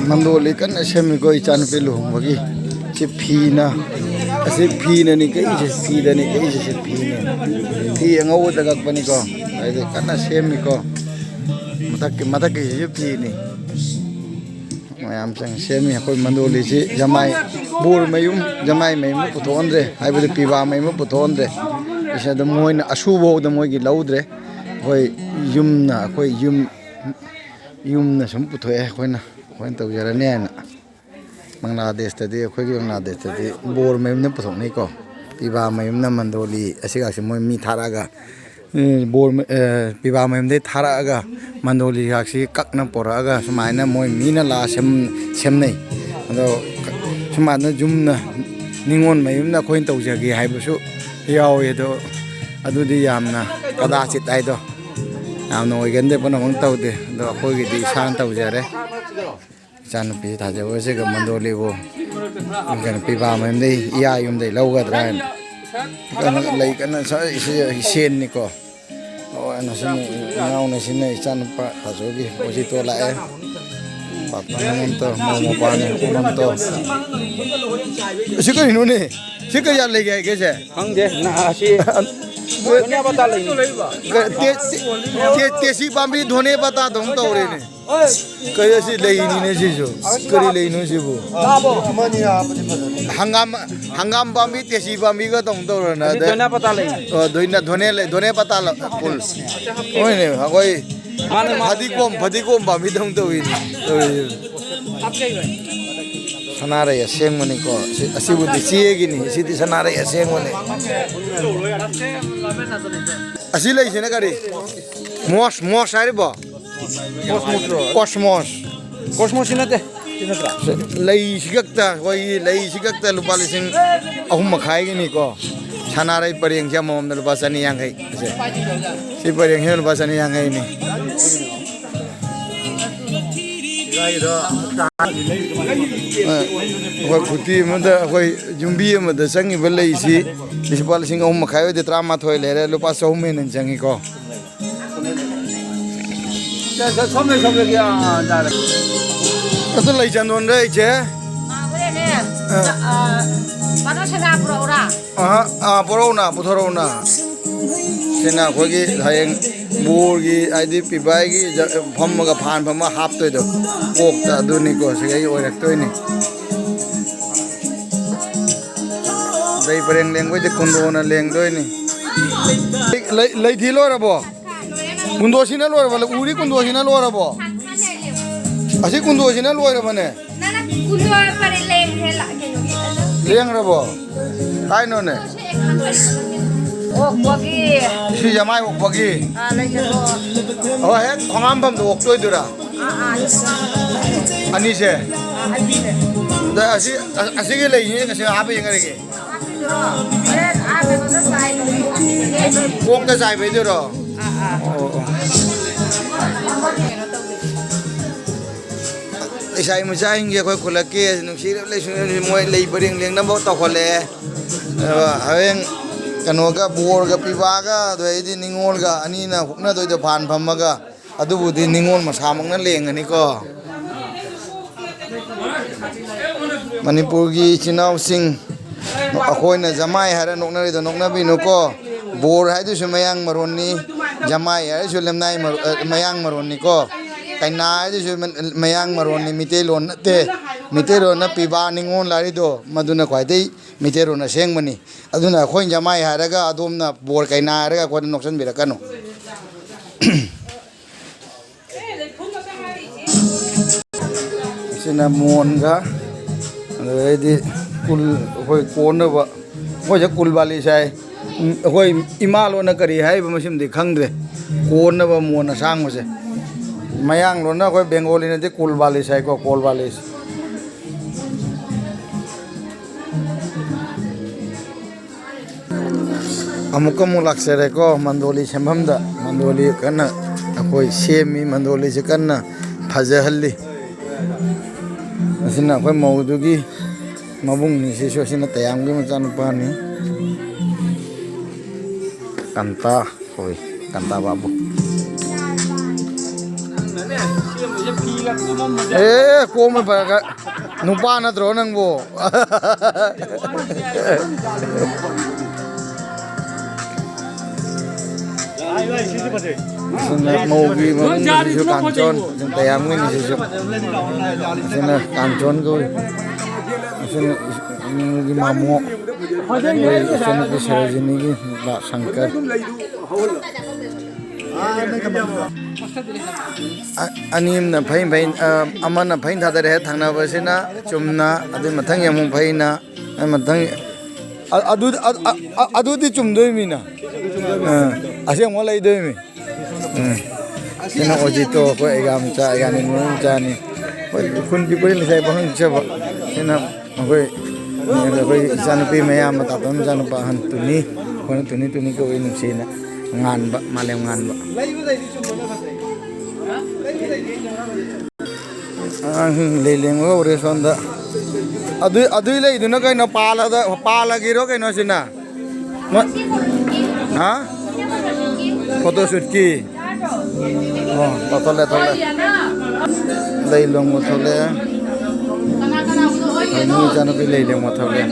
मंदोली कन सेमी को इचान पे लुंगी से फीना ऐसे फीना नहीं कहीं से फीदा नहीं कहीं से फीने फी अंगो तक बनी को ऐसे कन सेमी को मतक के से फीने मैं हम संग सेमी कोई मंदोली से जमाई बोर में यूं जमाई में मुझ पुथोन रे आई बड़े पीवा में मुझ पुथोन रे इसे तो मोइन अशुभ हो तो मोइ की लाउड रे कोई यूं ना कोई यूं ना सम पुथोए कोई ना तो जरा ने ना बांग्लादेश तदे कोई बांग्लादेश तदे बोर में ने पुथों नहीं को पीवा में ने मंदोली ऐसे का से मोइ मी थारागा बोर में पीवा में ने थारागा मंदोली का से ककना पोरागा समायना मोइ मी ना ला सेम नहीं तो समायना जुम ना निंगोन में ना कोई तो जगी है बसु याव ये तो अदुदी यामना कदाचित आई तो यामना ओइगंदे पन हम तौदे तो कोई की शान तौ जरे चान पी थाजे वैसे का मंदोली वो कन पीवा में दे या युम दे लौगद्रा कन लई कन सेन निको ओ न सिन नाउ न सिन चान पा थाजोगी ओजी तो लाए पापा हम तो मोमो पाने हम तो सिकर इन्होंने सिकर यार ले गए कैसे हंगे ना आशी धोने बता ले तेसी बामी धोने बता दूं तो रे ने कैसे ले इन्हीं ने चीज़ो करी ले इन्हों से वो हंगाम बामी तेसी बामी का तो रहना धोने बता ले धोने बता ला पुल ओए ने कोई फदी कोम बामी तो इन्हीं सनारे या सेंग मनी को असीबुद्ध चीए की नहीं सीधी सनारे या सेंग मनी असीले इसे ना करी मोस आरे बा कॉस्मोस इन्हें ते लई शिकता वही लई शिकता लुपाली सिंह अहुम खाएगी नहीं को सनारे परियंग क्या मोहम्मद लुपासनी yang है सी परियंग है लुपासनी yang है नहीं कोई खुदी मध्य कोई जुम्बी मध्य संगी बल्ले इसी इस बाल सिंह उम्म खाए दे त्रामा थोड़े ले रहे लोग पास उम्मे नहीं संगी को समझे क्या दार तो ले चंदोन रहे चे पानो सेना पुरोरा पुरोना पुथरोना सेना कोई की हायंग बोर्गी आईडी पिबाईगी फम का फान फम हाफ तो इधर कोकता दुनी को सही और रखते ही नहीं दही परेंग लेंगे तो कुंडोना लेंग तो ही नहीं ले थीलो रबो कुंडोसिना लो रबो उरी कुंडोसिना लो रबो असी कुंडोसिना लो रबो ने कुंडो पर लेंग रबो काय नो ने ओक्पगी सी जमाई ओक्पगी लेजो ओ हे खंगाम बम तो ओक्तोय दुरा अनि से द असी के लेई ने से आपे यंग रे कोक का साइ बे दुरो इसाई मचा हिंगे कोई खुलके नुसी ले मोय लेई बरिंग लेंग नबो तो खोले हवें कनोगा बोर का पीवा का तो ये निंगोल का अनी ना हुक्ना तो ये फान फम्मा का अदुबुदी निंगोल मसामंग न लेंगनी को मणिपुर की चिनाव सिंह अखोई न जमाई हरे नोकना रे तो नोकना भी नुको बोर है तो मयांग मरोनी जमाई है तो लेमनाई मयांग मरोनी को कन्ना है तो मयांग मरोनी मितेलोन ते मितेलोन पीवा निंगोल लारी दो मधुना क्वाइते मितेलोन सेंग मनी अदुना खोइन जमाई हारगा अदोमना बोर कइना हारगा कोन नोक्सन बिरकनो सिना मोनगा अदि कुल होय कोनबा होय कुल वाली साय होय इमालोना करी हाय बमसिमदि खंगद्रे कोनबा मोना सांगबसे मयांग लोना होय बेंगोली ने कुल वाली साय को कोल वाली अमुक मुलाक्सरे को मंदोली सेमहमदा मंदोली कन्ना अखोई सेमी मंदोली से कन्ना फजहल्ली असिना अखोई मौदुगी मबुंगनी से सोसिना तयांगी मचानुपानी कंता कोई कंता बाबू ꯀꯣꯝꯃ ꯐꯔꯒ ꯅꯨꯄꯥ ꯅꯠꯇ꯭ꯔꯣ ꯅꯪꯕꯨ ꯑꯁꯤꯅ ꯃꯧꯒꯤ ꯃꯃꯤꯡꯁꯤꯁꯨ ꯀꯥꯡꯆꯣꯟ ꯑꯁꯤꯅ ꯇꯌꯥꯝꯒꯤꯅꯤꯁꯤꯁꯨ ꯑꯁꯤꯅ ꯀꯥꯡꯆꯣꯟ ꯀꯧꯏ ꯑꯁꯤꯅ ꯏꯃꯨꯡꯒꯤ ꯃꯃꯣ ꯏꯆꯟꯅꯨꯄꯤ ꯁꯔꯣꯖꯤꯅꯤꯒꯤ ꯅꯨꯄꯥ ꯁꯪꯀꯔ ꯑꯅꯤ ꯑꯃꯅ ꯐꯩ ꯑꯃꯅ ꯐꯩ ꯊꯥꯗꯔꯦ ꯊꯪꯅꯕꯁꯤꯅ ꯆꯨꯝꯅ ꯑꯗꯨꯏ ꯃꯊꯪ ꯑꯃꯨꯛ ꯐꯩꯅ ꯃꯊꯪ ꯑꯗꯨꯗꯤ ꯆꯨꯝꯗꯣꯏꯃꯤꯅ ꯑꯁꯦꯡꯕ ꯂꯩꯗꯣꯏꯃꯤ ꯁꯤꯅ ꯑꯣꯖꯤꯇꯣ ꯑꯩꯈꯣꯏ ꯑꯩꯒꯥ ꯃꯆꯥ ꯑꯩꯒꯥꯅꯤ ꯅꯨꯡ ꯃꯆꯥꯅꯤ ꯈꯨꯟ ꯄꯤꯛꯄꯒꯤ ꯂꯩꯁꯥꯏ ꯄꯥꯈꯪ ꯆꯕ ꯁꯤꯅ ꯑꯩꯈꯣꯏ ꯏꯆꯥꯅꯨꯄꯤ ꯃꯌꯥꯝ ꯃꯇꯥꯇꯣꯟ ꯃꯆꯥꯅꯨꯄꯥ ꯑꯍꯟ ꯇꯨꯅꯤ ꯑꯩꯈꯣꯏꯅ ꯇꯨꯅꯤ ꯀꯧꯏ ꯅꯨꯡꯁꯤꯅ ꯉꯥꯟꯕ ꯃꯥꯂꯦꯝ ꯉꯥꯟꯕ ꯑꯉꯥꯡꯁꯤꯡ ꯂꯩ ꯂꯦꯡꯕ ꯍꯧꯔꯦ ꯁꯣꯝꯗ ꯑꯗꯨꯏ ꯂꯩꯗꯨꯅ ꯀꯩꯅꯣ ꯄꯥꯜꯂꯒꯤꯔꯣ ꯀꯩꯅꯣꯁꯤꯅ ꯍꯥ ꯐꯣꯇꯣꯁꯨꯠꯀꯤ ꯑꯣ ꯊꯣꯛꯂꯦ ꯂꯩ ꯂꯣꯡꯕ ꯊꯣꯛꯂꯦ ꯏꯆꯥꯅꯨꯄꯤ ꯂꯩ ꯂꯦꯡꯕ ꯊꯣꯛꯂꯦ